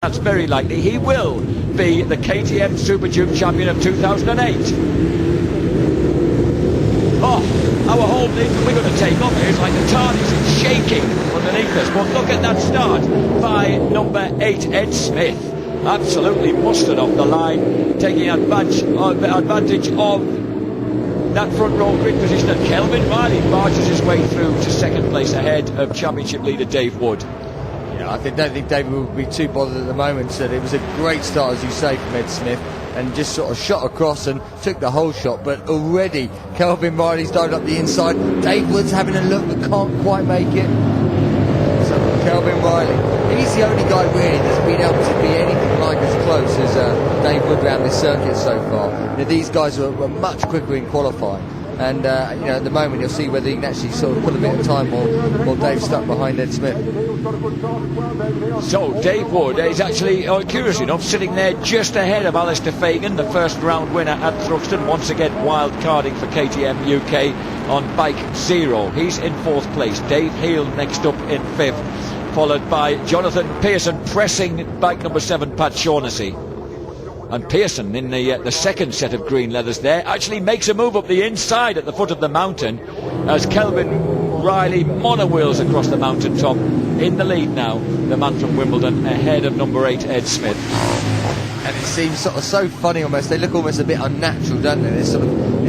That's very likely. He will be the KTM Super Duke champion of 2008. Oh, our whole thing, we're going to take off here. It's like the TARDIS is shaking underneath us. But look at that start by number 8, Ed Smith. Absolutely mustered off the line, taking advantage of that front row grid position. And Kelvin Riley barges his way through to second place ahead of championship leader Dave Wood. I don't think David will be too bothered at the moment. So it was a great start, as you say, from Ed Smith, and just sort of shot across and took the whole shot. But already Kelvin Riley's dived up the inside. Dave Wood's having a look but can't quite make it. So Kelvin Riley, he's the only guy really that's been able to be anything like as close as Dave Wood around this circuit so far. You know, these guys were much quicker in qualifying. And you know, at the moment you'll see whether he can actually sort of put a bit of time while Dave's stuck behind Ed Smith. So Dave Wood is actually, curious enough, sitting there just ahead of Alistair Fagan, the first round winner at Thruxton, once again wild carding for KTM UK on bike 0. He's in 4th place. Dave Heel next up in 5th, followed by Jonathan Pearson pressing bike number 7, Pat Shaughnessy. And Pearson, in the second set of green leathers there, actually makes a move up the inside at the foot of the mountain as Kelvin Riley monowheels across the mountain top. In the lead now, the man from Wimbledon, ahead of number 8, Ed Smith. And it seems sort of so funny almost. They look almost a bit unnatural, don't they? This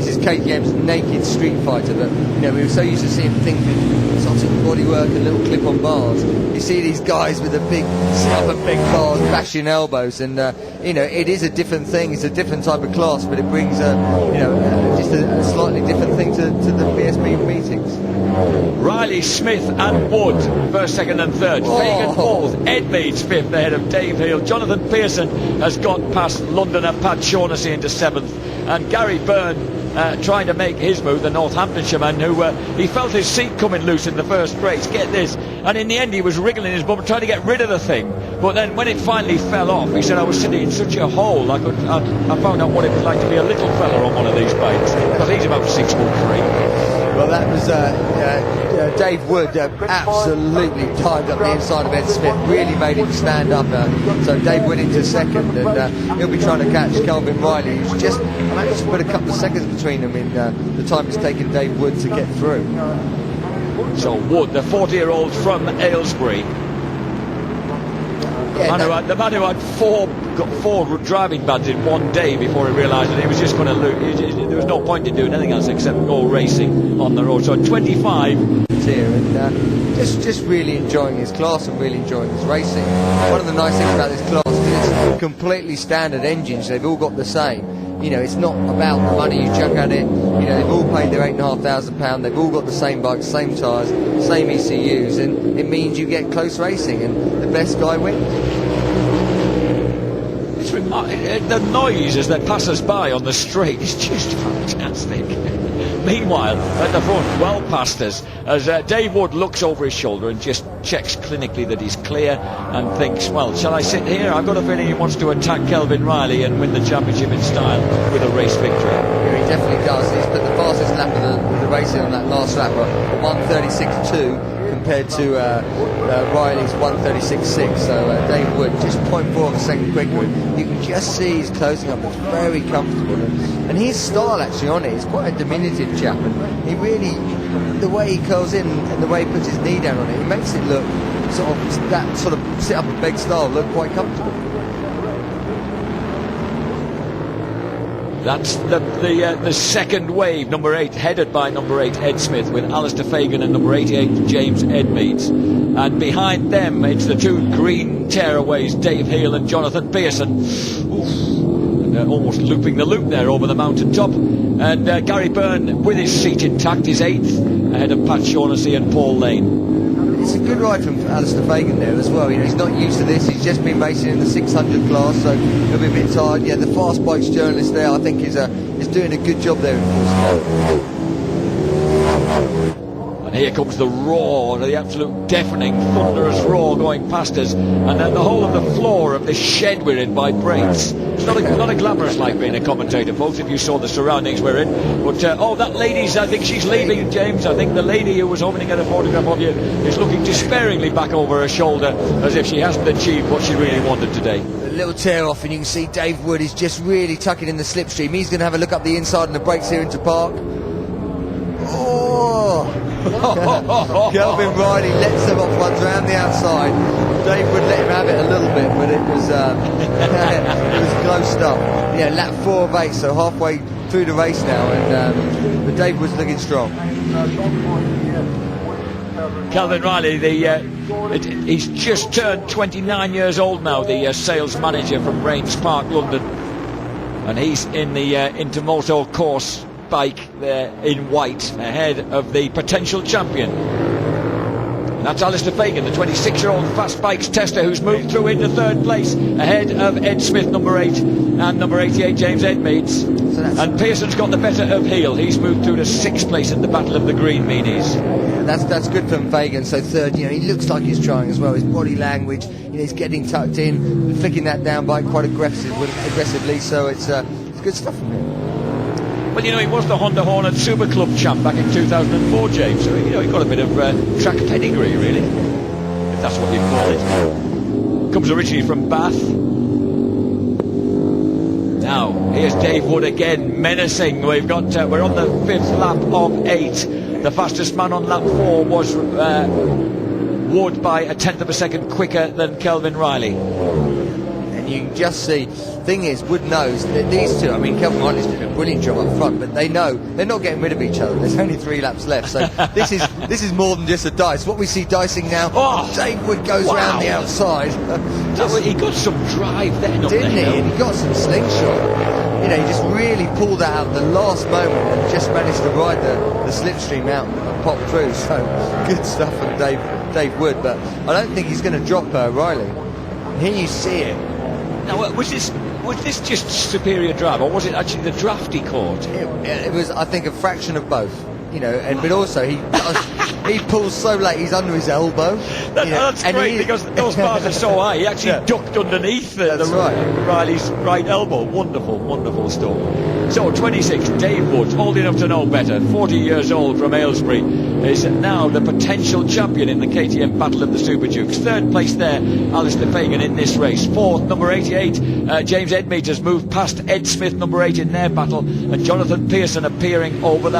is KTM's naked street fighter that, you know, we were so used to seeing things with sort of bodywork and little clip-on bars. You see these guys with the big sit-up and big bars, bashing elbows, and you know, it is a different thing. It's a different type of class, but it brings just a slightly different thing to the BSB meetings. Riley, Smith and Wood first, second and third. Fagan 4th, Ed Meads 5th ahead of Dave Heel. Jonathan Pearson has got past Londoner Pat Shaughnessy into 7th, and Gary Byrne trying to make his move, the Northamptonshire man, who he felt his seat coming loose in the first race. Get this, and in the end he was wriggling his bum trying to get rid of the thing, but then when it finally fell off, he said, I was sitting in such a hole I found out what it was like to be a little fella on one of these bikes, because he's about 6'3". Well, that was Dave Wood absolutely timed up the inside of Ed Smith, really made him stand up. So Dave Wood into second, and he'll be trying to catch Kelvin Riley, who's just managed to put a couple of seconds between them in the time it's taken Dave Wood to get through. So Wood, the 40-year-old from Aylesbury, the man who had got four driving bans in one day before he realised that he was just going to lose. There was no point in doing anything else except go racing on the road. So 25 here, and just really enjoying his class and really enjoying his racing. One of the nice things about this class is it's completely standard engines. They've all got the same. You know, it's not about the money you chuck at it. You know, they've all paid their £8,500. They've all got the same bikes, same tyres, same ECUs, and it means you get close racing, and the best guy wins. The noise as they pass us by on the straight is just fantastic. Meanwhile, at the front, well past us, as Dave Wood looks over his shoulder and just checks clinically that he's clear and thinks, well, shall I sit here? I've got a feeling he wants to attack Kelvin Riley and win the championship in style with a race victory. Yeah, he definitely does. He's put the fastest lap of the racing on that last lap, 1:36.2 compared to Riley's 1:36.6. So Dave Wood just 0.4 of a second quicker. You can just see he's closing up. It's very comfortable, and his style actually on it is quite a diminutive chap, and he really, the way he curls in and the way he puts his knee down on it, it makes it look that sort of sit up and beg style look quite comfortable. That's the second wave, number 8, headed by number 8 Ed Smith, with Alistair Fagan and number 88 James Edmeades. And behind them, it's the two green tearaways, Dave Heel and Jonathan Pearson. And almost looping the loop there over the mountain top. And Gary Byrne, with his seat intact, is 8th, ahead of Pat Shaughnessy and Paul Lane. It's a good ride from Alistair Fagan there as well. You know, he's not used to this. He's just been racing in the 600 class, so he'll be a bit tired. Yeah, the Fast Bikes journalist there, I think, is doing a good job there in full style. And here comes the roar, the absolute deafening, thunderous roar going past us, and then the whole of the floor of this shed we're in vibrates. not a glamorous life being a commentator, folks, if you saw the surroundings we're in. But, that lady's, I think she's leaving, James. I think the lady who was hoping to get a photograph of you is looking despairingly back over her shoulder as if she hasn't achieved what she really wanted today. A little tear off, and you can see Dave Wood is just really tucking in the slipstream. He's going to have a look up the inside and the brakes here into park. Kelvin Riley lets them off ones around the outside. Dave would let him have it a little bit, but it was it was close stuff. Yeah, lap 4 of 8, so halfway through the race now, and but Dave was looking strong. Kelvin Riley, he's just turned 29 years old now, the sales manager from Rains Park, London, and he's in the Intermoto course bike there in white ahead of the potential champion. And that's Alistair Fagan, the 26-year-old fast bikes tester, who's moved through into 3rd place ahead of Ed Smith, number 8, and number 88, James Edmeades. And Pearson's got the better of Heel. He's moved through to 6th place in the Battle of the Green Meanies. Yeah, that's good from Fagan. So 3rd, he looks like he's trying as well. His body language, he's getting tucked in, flicking that down bike quite aggressively. So it's good stuff from him. Well, he was the Honda Hornet Super Club champ back in 2004, James. So, he got a bit of track pedigree, really, if that's what you'd call it. Comes originally from Bath. Now, here's Dave Wood again, menacing. We're on the 5th lap of 8. The fastest man on lap 4 was Wood by 1/10 of a second quicker than Kelvin Riley. And you can just see, thing is, Wood knows that these two, Kelvin Riley's doing a brilliant job up front, but they know they're not getting rid of each other. There's only 3 laps left, so this is more than just a dice. What we see dicing now, Dave Wood goes round the outside. He got some drive then, didn't he? And he got some slingshot. He just really pulled that out at the last moment and just managed to ride the slipstream out and pop through. So good stuff from Dave Wood, but I don't think he's going to drop Riley. Here you see it. Now, was this just superior drive, or was it actually the draft he caught? It was, I think, a fraction of both. But also he pulls so late, he's under his elbow. That's great, because those bars are so high. He actually ducked underneath Riley's right elbow. Wonderful stuff. So 26, Dave Woods, old enough to know better, 40 years old, from Aylesbury, is now the potential champion in the KTM Battle of the Super Dukes. 3rd place there, Alistair Fagan in this race. 4th, number 88, James Edmeades has moved past Ed Smith, number 8, in their battle, and Jonathan Pearson appearing over the